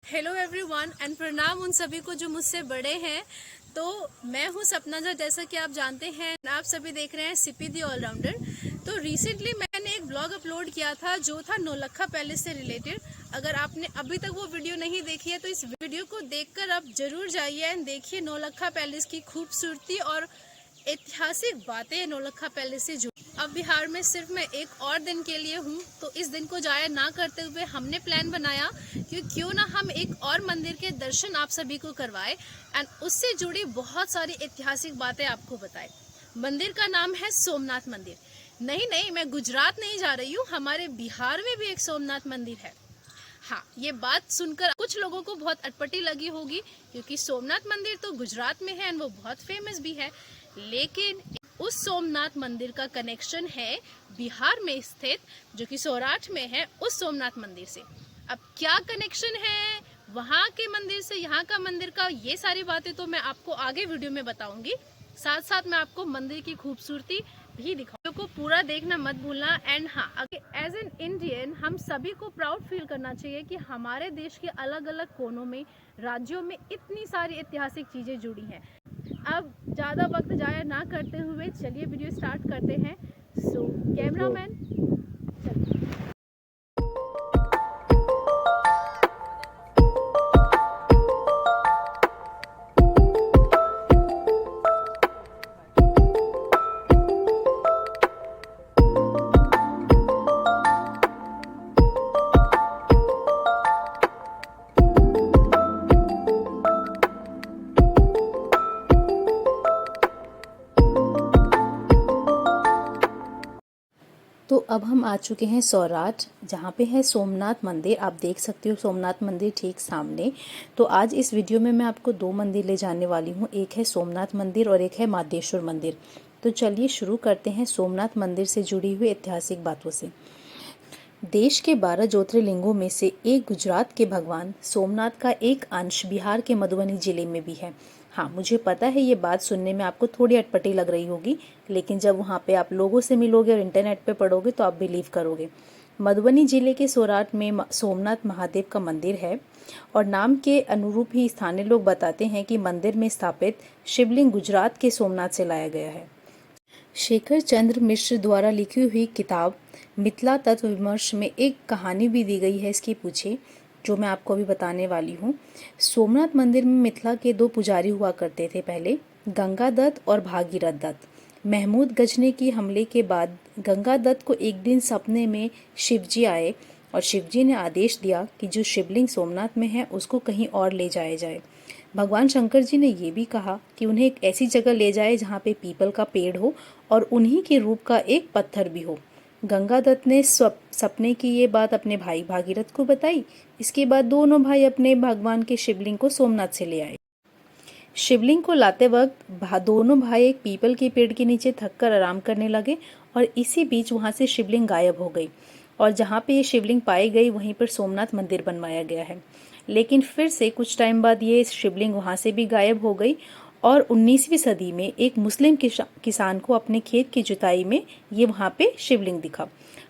Hello everyone and प्रणाम उन सभी को जो मुझसे बड़े हैं। तो मैं हूं सपना झा, जैसा कि आप जानते हैं। आप सभी देख रहे हैं सिपी दी ऑलराउंडर। तो रिसेंटली मैंने एक ब्लॉग अपलोड किया था जो था नौलखा पैलेस से रिलेटेड। अगर आपने अभी तक वो वीडियो नहीं देखी है तो इस वीडियो को देखकर आप जरूर जाइए एंड देखिए नौलखा पैलेस की खूबसूरती और ऐतिहासिक बातें नौलखा पैलेस से जुड़ी। अब बिहार में सिर्फ मैं एक और दिन के लिए हूँ, तो इस दिन को जाया ना करते हुए हमने प्लान बनाया कि क्यों ना हम एक और मंदिर के दर्शन आप सभी को करवाए एंड उससे जुड़ी बहुत सारी ऐतिहासिक बातें आपको बताए। मंदिर का नाम है सोमनाथ मंदिर। नहीं, मैं गुजरात नहीं जा रही हूँ, हमारे बिहार में भी एक सोमनाथ मंदिर है। हाँ, ये बात सुनकर कुछ लोगों को बहुत अटपटी लगी होगी क्योंकि सोमनाथ मंदिर तो गुजरात में है एंड वो बहुत फेमस भी है, लेकिन उस सोमनाथ मंदिर का कनेक्शन है बिहार में स्थित जो कि सौराठ में है उस सोमनाथ मंदिर से। अब क्या कनेक्शन है वहाँ के मंदिर से यहाँ का मंदिर का, ये सारी बातें तो मैं आपको आगे वीडियो में बताऊंगी। साथ साथ मैं आपको मंदिर की खूबसूरती भी दिखाऊं। को पूरा देखना मत भूलना। एंड हाँ, एज एन इंडियन हम सभी को प्राउड फील करना चाहिए कि हमारे देश के अलग अलग कोनों में, राज्यों में इतनी सारी ऐतिहासिक चीजें जुड़ी हैं। अब ज़्यादा वक्त जाया ना करते हुए चलिए वीडियो स्टार्ट करते हैं। सो कैमरामैन चलिए। तो अब हम आ चुके हैं सौराठ, जहाँ पे है सोमनाथ मंदिर। आप देख सकते हो सोमनाथ मंदिर ठीक सामने। तो आज इस वीडियो में मैं आपको दो मंदिर ले जाने वाली हूँ, एक है सोमनाथ मंदिर और एक है मादेश्वर मंदिर। तो चलिए शुरू करते हैं सोमनाथ मंदिर से जुड़ी हुई ऐतिहासिक बातों से। देश के 12 ज्योतिर्लिंगों में से एक गुजरात के भगवान सोमनाथ का एक अंश बिहार के मधुबनी जिले में भी है। हाँ, मुझे पता है ये बात सुनने में आपको थोड़ी अटपटी लग रही होगी, लेकिन जब वहाँ पे आप लोगों से मिलोगे और इंटरनेट पे पढ़ोगे तो आप बिलीव करोगे। मधुबनी जिले के सौराठ में सोमनाथ महादेव का मंदिर है और नाम के अनुरूप ही स्थानीय लोग बताते हैं कि मंदिर में स्थापित शिवलिंग गुजरात के सोमनाथ से लाया गया है। शेखर चंद्र मिश्र द्वारा लिखी हुई किताब मिथिला तत्व विमर्श में एक कहानी भी दी गई है इसके पीछे, जो मैं आपको अभी बताने वाली हूँ। सोमनाथ मंदिर में मिथिला के दो पुजारी हुआ करते थे पहले, गंगा दत्त और भागीरथ दत्त। महमूद गजनी की हमले के बाद गंगा दत्त को एक दिन सपने में शिवजी आए और शिवजी ने आदेश दिया कि जो शिवलिंग सोमनाथ में है उसको कहीं और ले जाया जाए। भगवान शंकर जी ने ये भी कहा कि उन्हें एक ऐसी जगह ले जाए जहाँ पे पीपल का पेड़ हो और उन्हीं के रूप का एक पत्थर भी हो। गंगा दत्त ने सपने की ये बात अपने भाई भागीरथ को बताई। इसके बाद दोनों भाई अपने भगवान के शिवलिंग को सोमनाथ से ले आए। शिवलिंग को लाते वक्त दोनों भाई एक पीपल के पेड़ के नीचे थककर आराम करने लगे और इसी बीच वहां से शिवलिंग गायब हो गई और जहाँ पे ये शिवलिंग पाई गई वहीं पर सोमनाथ मंदिर बनवाया गया है। लेकिन फिर से कुछ टाइम बाद ये शिवलिंग वहां से भी गायब हो गई और 19वीं सदी में एक मुस्लिम किसान को अपने खेत की जुताई में ये वहां पे शिवलिंग दिखा।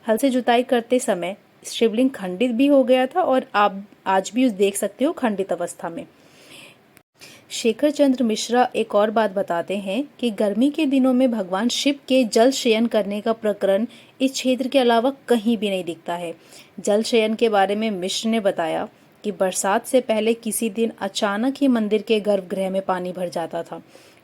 हल से जुताई करते समय शिवलिंग खंडित भी हो गया था और आप आज भी उस देख सकते हो खंडित अवस्था में। शेखर चंद्र मिश्रा एक और बात बताते हैं कि गर्मी के दिनों में भगवान शिव के जल शयन करने का प्रकरण इस क्षेत्र के अलावा कहीं भी नहीं दिखता है। जल शयन के बारे में मिश्र ने बताया कि बरसात से पहले किसी दिन अचानक ही मंदिर के गर्भगृह में पानी भर जाता था।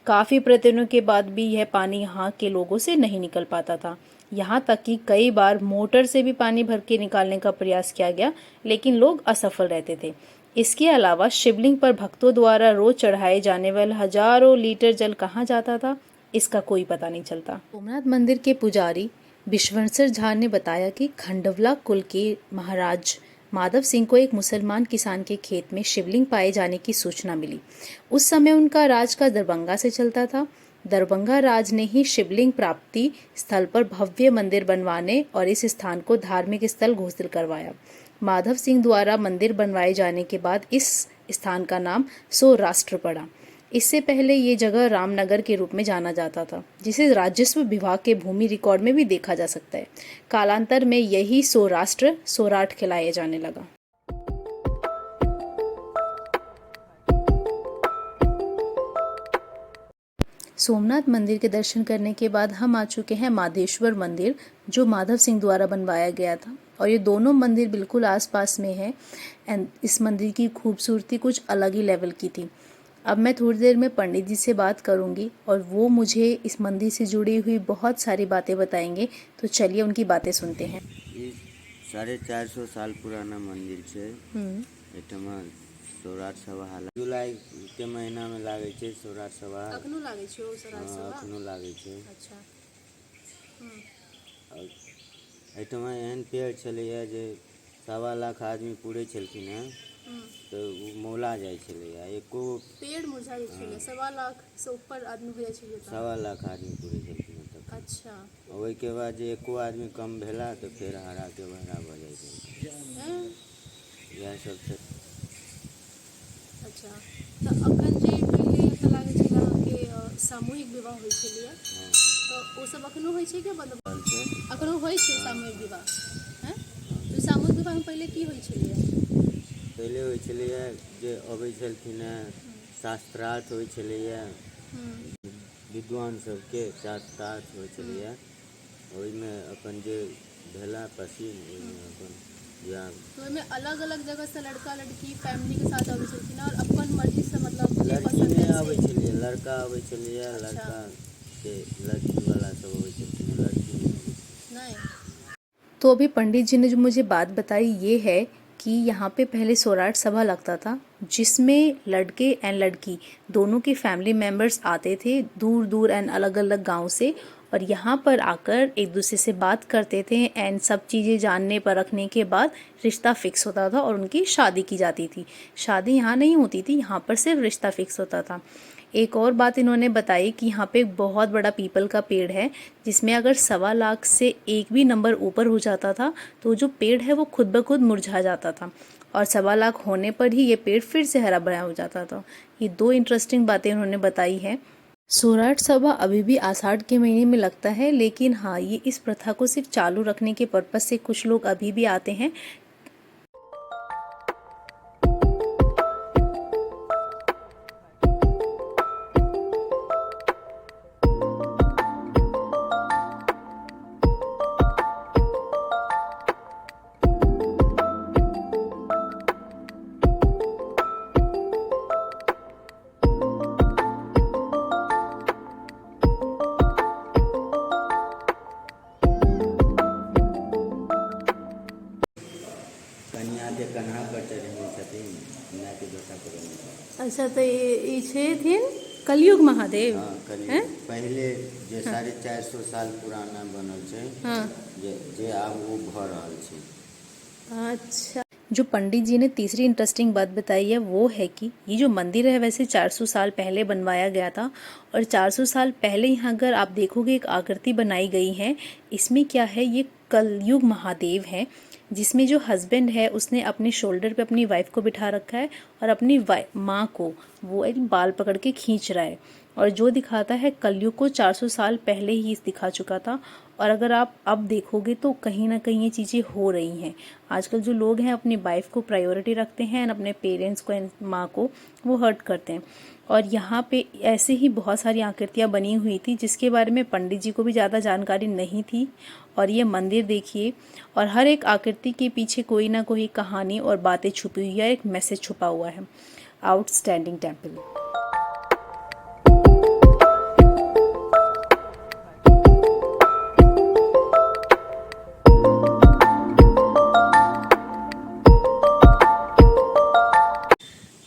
काफी प्रयत्नों के बाद भी यह पानी यहाँ के लोगों से नहीं निकल पाता था। यहाँ तक कि कई बार मोटर से भी पानी भर के निकालने का प्रयास किया गया, लेकिन लोग असफल रहते थे। इसके अलावा शिवलिंग पर भक्तों द्वारा रोज चढ़ाए जाने वाले हजारों लीटर जल कहाँ जाता था, इसका कोई पता नहीं चलता। सोमनाथ मंदिर के पुजारी विश्वंसर झा ने बताया कि खंडवला कुल के महाराज माधव सिंह को एक मुसलमान किसान के खेत में शिवलिंग पाए जाने की सूचना मिली। उस समय उनका राज का दरभंगा से चलता था। दरभंगा राज ने ही शिवलिंग प्राप्ति स्थल पर भव्य मंदिर बनवाने और इस स्थान को धार्मिक स्थल घोषित करवाया। माधव सिंह द्वारा मंदिर बनवाए जाने के बाद इस स्थान का नाम सौराष्ट्र पड़ा। इससे पहले ये जगह रामनगर के रूप में जाना जाता था, जिसे राजस्व विभाग के भूमि रिकॉर्ड में भी देखा जा सकता है। कालांतर में यही सौराष्ट्र सौराठ कहलाया जाने लगा। सोमनाथ मंदिर के दर्शन करने के बाद हम आ चुके हैं माधेश्वर मंदिर, जो माधव सिंह द्वारा बनवाया गया था। और ये दोनों मंदिर बिल्कुल आसपास में है एंड इस मंदिर की खूबसूरती कुछ अलग ही लेवल की थी। अब मैं थोड़ी देर में पंडित जी से बात करूंगी और वो मुझे इस मंदिर से जुड़ी हुई बहुत सारी बातें बताएंगे। तो चलिए उनकी बातें सुनते हैं। ये 450 साल पुराना मंदिर है। एठमा सौराठ सभा हाल जुलाई के महीना में लागे छे। सौराठ सभा अखनो लागे छे ओ सौराठ सभा। अखनो लागे छे। अच्छा। और एठमा एहन पेड़ छलैया जे 1.25 लाख आदमी पूरे छलखिन हैं तो वो मौला जाय छलैया। एको पेड़ मुरझा जाइ छे। 1.25 लाख से ऊपर आदमी हो जाइ छे। 1.25 लाख आदमी पूरे छलखिन हैं तब। अच्छा। ओहि के बाद जे एको आदमी कम भेला तो फिर हरा के बहरा भ जाइ छे। यह सब छै। अच्छा, तो अखन जे पहले एतऽ लागे छे के सामूहिक विवाह होइ छलैया, तो ओ सब अखनो होइ छे के मतलब अखनो होइ छे सामूहिक विवाह? हैं? तो सामूहिक विवाह में पहले की होइ छलैया? पहले होइ छलैया जे अबै छलखिन हैं, शास्त्रार्थ होइ छलैया, विद्वान सबके शास्त्रार्थ होइ छलैया। ओहिमे अपन जे भेला पसीन ओहिमे अपन बियाह। तो ओहिमे अलग अलग जगह से लड़का लड़की फैमिली के साथ आबै छलखिन और अपन मर्जी से मतलब जे लड़की पसंद नहीं है आबै से। छलैया, लड़का आबै छलैया। अच्छा। लड़का के लड़की वाला सब आबै छलखिन, लड़की नहीं आबै छलैया। नहीं। तो अभी पंडित जी ने जो मुझे बात बताई ये है कि यहाँ पे पहले सौराठ सभा लगता था, जिसमें लड़के एंड लड़की दोनों के फैमिली मेंबर्स आते थे दूर दूर एंड अलग अलग गांव से, और यहाँ पर आकर एक दूसरे से बात करते थे एंड सब चीज़ें जानने परखने के बाद रिश्ता फिक्स होता था और उनकी शादी की जाती थी। शादी यहाँ नहीं होती थी, यहाँ पर सिर्फ रिश्ता फिक्स होता था। एक और बात इन्होंने बताई कि यहाँ पे एक बहुत बड़ा पीपल का पेड़ है, जिसमें अगर 1.25 लाख से एक भी नंबर ऊपर हो जाता था तो जो पेड़ है वो खुद ब खुद मुरझा जाता था, और 1.25 लाख होने पर ही ये पेड़ फिर से हरा भरा हो जाता था। ये 2 इंटरेस्टिंग बातें उन्होंने बताई है। सौराठ सभा अभी भी आषाढ़ के महीने में लगता है, लेकिन हाँ, ये इस प्रथा को सिर्फ चालू रखने के पर्पज से कुछ लोग अभी भी आते हैं। कन्या के कन्हा पर चढ़ेने छथिन, कन्या के बेटा पर। अच्छा, तो ये छथिन कलयुग महादेव। हाँ, कलियुग पहले जे 450 साल पुराना बनल छै। हाँ। जे आब वो भ रहल छै। अच्छा, जो पंडित जी ने तीसरी इंटरेस्टिंग बात बताई है वो है कि ये जो मंदिर है वैसे 400 साल पहले बनवाया गया था, और 400 साल पहले यहाँ अगर आप देखोगे एक आकृति बनाई गई है। इसमें क्या है, ये कलयुग महादेव है, जिसमें जो हस्बैंड है उसने अपने शोल्डर पे अपनी वाइफ को बिठा रखा है और अपनी माँ को वो एक बाल पकड़ के खींच रहा है, और जो दिखाता है कलयुग को 400 साल पहले ही दिखा चुका था। और अगर आप अब देखोगे तो कहीं ना कहीं ये चीज़ें हो रही हैं। आजकल जो लोग हैं अपनी वाइफ को प्रायोरिटी रखते हैं और अपने पेरेंट्स को एंड माँ को वो हर्ट करते हैं। और यहाँ पे ऐसे ही बहुत सारी आकृतियाँ बनी हुई थी जिसके बारे में पंडित जी को भी ज़्यादा जानकारी नहीं थी। और ये मंदिर देखिए, और हर एक आकृति के पीछे कोई ना कोई कहानी और बातें छुपी हुई है, एक मैसेज छुपा हुआ है। Outstanding temple.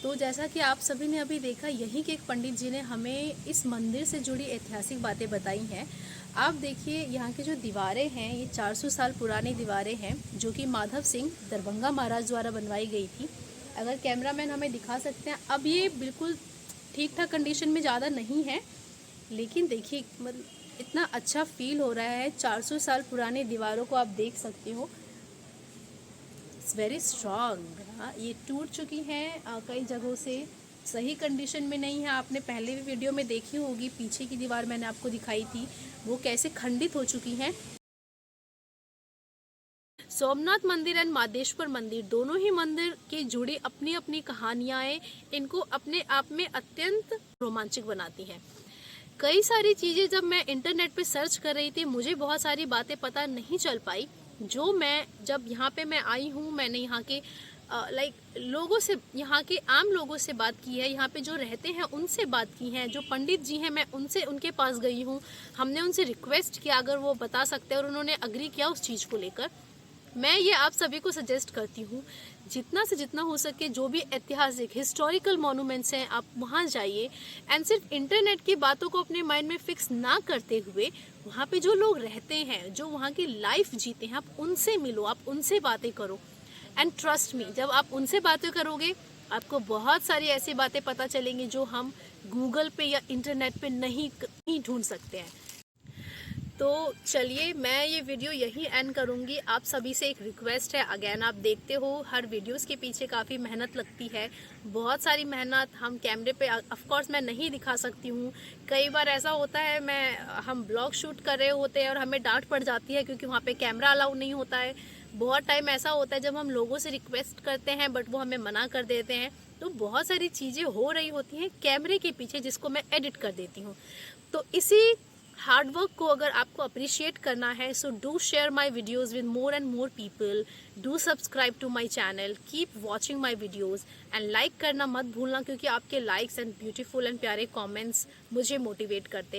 तो जैसा कि आप सभी ने अभी देखा, यहीं के एक पंडित जी ने हमें इस मंदिर से जुड़ी ऐतिहासिक बातें बताई हैं। आप देखिए यहाँ की जो दीवारें हैं ये 400 साल पुरानी दीवारें हैं, जो कि माधव सिंह दरभंगा महाराज द्वारा बनवाई गई थी। अगर कैमरामैन हमें दिखा सकते हैं, अब ये बिल्कुल ठीक ठाक कंडीशन में ज़्यादा नहीं है, लेकिन देखिए मतलब इतना अच्छा फील हो रहा है। 400 साल पुरानी दीवारों को आप देख सकते हो, इट्स वेरी स्ट्रॉन्ग। ये टूट चुकी हैं कई जगहों से, सही कंडीशन में नहीं है। आपने पहले भी वीडियो में देखी होगी, पीछे की दीवार मैंने आपको दिखाई थी, वो कैसे खंडित हो चुकी हैं। सोमनाथ मंदिर एंड माधेश्वर मंदिर, दोनों ही मंदिर के जुड़ी अपनी अपनी कहानियाँ इनको अपने आप में अत्यंत रोमांचक बनाती हैं। कई सारी चीज़ें जब मैं इंटरनेट पे सर्च कर रही थी, मुझे बहुत सारी बातें पता नहीं चल पाई। जो मैं जब यहाँ पे मैं आई हूँ, मैंने यहाँ के लोगों से, यहाँ के आम लोगों से बात की है, यहाँ पे जो रहते हैं उनसे बात की है, जो पंडित जी हैं मैं उनके पास गई हूँ। हमने उनसे रिक्वेस्ट किया अगर वो बता सकते हैं, और उन्होंने अग्री किया उस चीज़ को लेकर। मैं ये आप सभी को सजेस्ट करती हूँ, जितना से जितना हो सके जो भी ऐतिहासिक हिस्टोरिकल मॉन्यूमेंट्स हैं आप वहाँ जाइए, एंड सिर्फ इंटरनेट की बातों को अपने माइंड में फिक्स ना करते हुए वहाँ पे जो लोग रहते हैं, जो वहाँ की लाइफ जीते हैं, आप उनसे मिलो, आप उनसे बातें करो। एंड ट्रस्ट मी, जब आप उनसे बातें करोगे आपको बहुत सारी ऐसी बातें पता चलेंगी जो हम गूगल पे या इंटरनेट पे नहीं ढूंढ सकते हैं। तो चलिए मैं ये वीडियो यहीं एंड करूँगी। आप सभी से एक रिक्वेस्ट है, अगेन आप देखते हो हर वीडियोस के पीछे काफ़ी मेहनत लगती है, बहुत सारी मेहनत। हम कैमरे पे ऑफ कोर्स मैं नहीं दिखा सकती हूँ। कई बार ऐसा होता है हम ब्लॉग शूट कर रहे होते हैं और हमें डांट पड़ जाती है क्योंकि वहाँ पे कैमरा अलाउ नहीं होता है। बहुत टाइम ऐसा होता है जब हम लोगों से रिक्वेस्ट करते हैं बट वो हमें मना कर देते हैं। तो बहुत सारी चीज़ें हो रही होती हैं कैमरे के पीछे जिसको मैं एडिट कर देती हूँ। तो इसी हार्ड वर्क को अगर आपको अप्रिशिएट करना है, so do share my videos with more and more people, do subscribe to my channel, keep watching my videos and like करना मत भूलना, क्योंकि आपके लाइक्स एंड ब्यूटीफुल एंड प्यारे कमेंट्स मुझे मोटिवेट करते हैं।